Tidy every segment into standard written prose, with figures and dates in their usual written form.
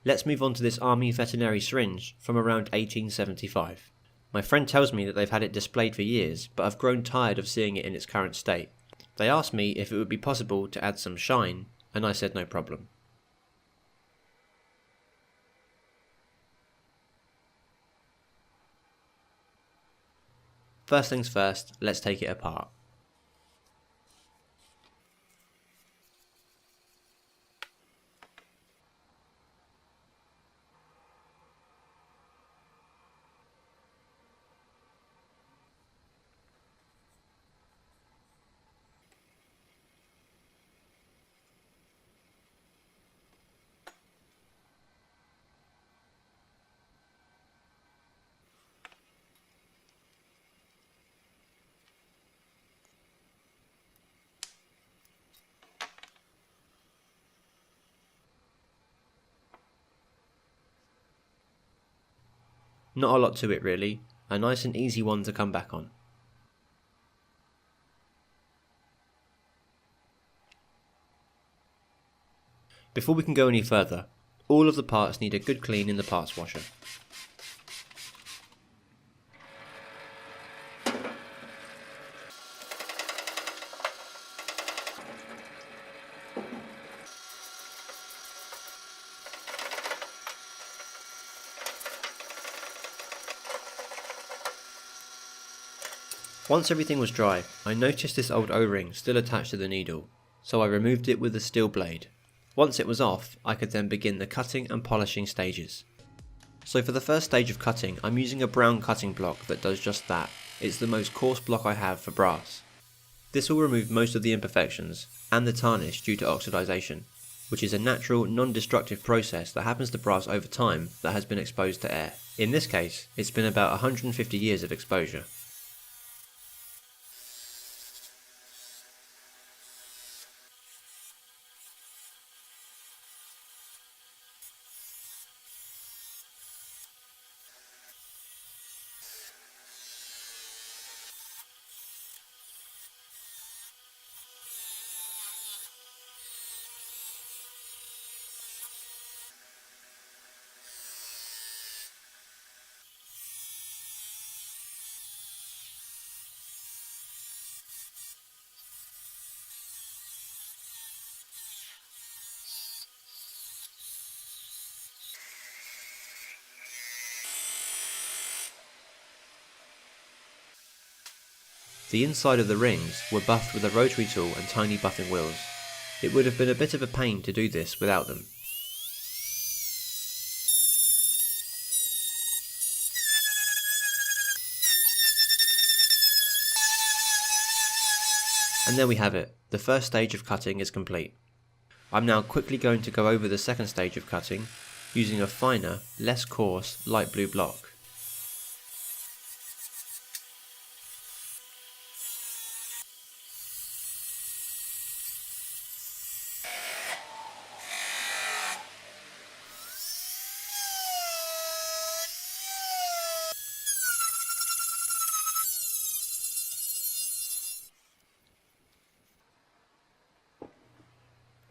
Let's move on to this army veterinary syringe from around 1875. My friend tells me that they've had it displayed for years, but have grown tired of seeing it in its current state. They asked me if it would be possible to add some shine, and I said no problem. First things first, let's take it apart. Not a lot to it really, a nice and easy one to come back on. Before we can go any further, all of the parts need a good clean in the parts washer. Once everything was dry, I noticed this old O-ring still attached to the needle, so I removed it with a steel blade. Once it was off, I could then begin the cutting and polishing stages. So for the first stage of cutting, I'm using a brown cutting block that does just that. It's the most coarse block I have for brass. This will remove most of the imperfections and the tarnish due to oxidization, which is a natural, non-destructive process that happens to brass over time that has been exposed to air. In this case, it's been about 150 years of exposure. The inside of the rings were buffed with a rotary tool and tiny buffing wheels. It would have been a bit of a pain to do this without them. And there we have it, the first stage of cutting is complete. I'm now quickly going to go over the second stage of cutting, using a finer, less coarse, light blue block.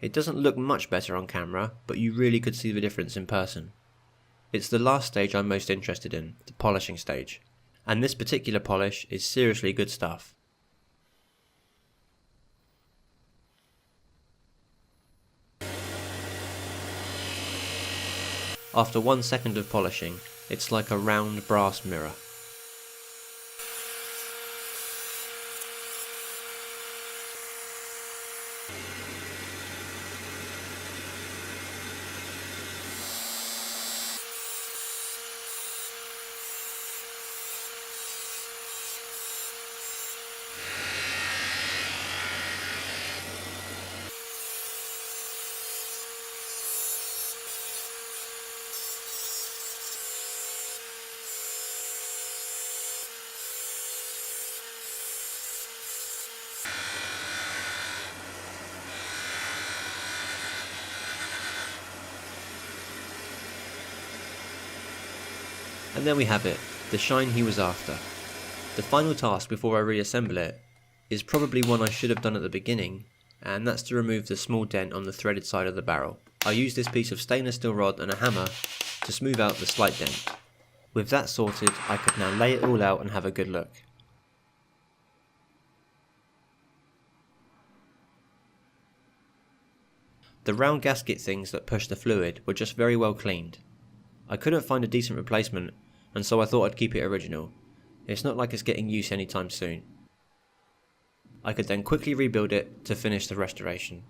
It doesn't look much better on camera, but you really could see the difference in person. It's the last stage I'm most interested in, the polishing stage. And this particular polish is seriously good stuff. After 1 second of polishing, it's like a round brass mirror. And there we have it, the shine he was after. The final task before I reassemble it is probably one I should have done at the beginning, and that's to remove the small dent on the threaded side of the barrel. I used this piece of stainless steel rod and a hammer to smooth out the slight dent. With that sorted, I could now lay it all out and have a good look. The round gasket things that push the fluid were just very well cleaned. I couldn't find a decent replacement, and so I thought I'd keep it original. It's not like it's getting use anytime soon. I could then quickly rebuild it to finish the restoration.